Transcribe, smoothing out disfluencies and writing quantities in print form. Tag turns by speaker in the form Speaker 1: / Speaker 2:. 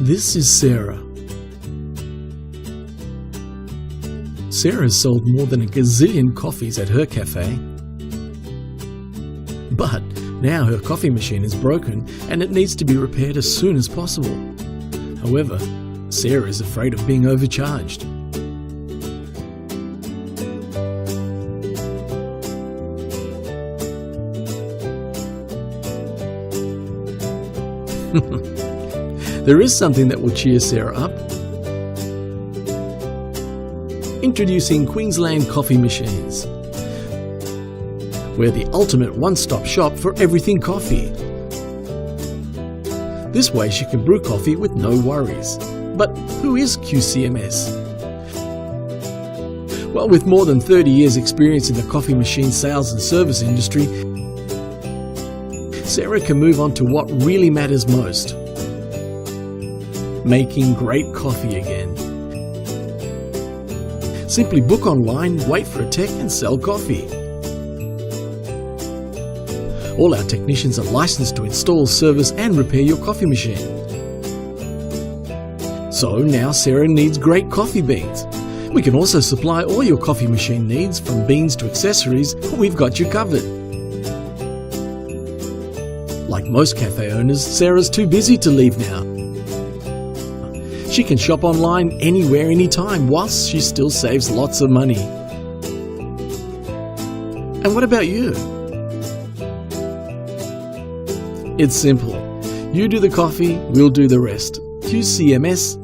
Speaker 1: This is Sarah. Sarah's sold more than a gazillion coffees at her cafe. But now her coffee machine is broken and it needs to be repaired as soon as possible. However, Sarah is afraid of being overcharged. There is something that will cheer Sarah up. Introducing Queensland coffee machines. We're the ultimate one-stop shop for everything coffee. This way she can brew coffee with no worries. But who is QCMS? Well, with more than 30 years experience in the coffee machine sales and service industry, Sarah can move on to what really matters most: making great coffee again. Simply book online, wait for a tech and sell coffee. All our technicians are licensed to install, service and repair your coffee machine. So now Sarah needs great coffee beans. We can also supply all your coffee machine needs, from beans to accessories. We've got you covered. Like most cafe owners, Sarah's too busy to leave now. She can shop online anywhere, anytime, whilst she still saves lots of money. And what about you? It's simple. You do the coffee, we'll do the rest. qcms.com.au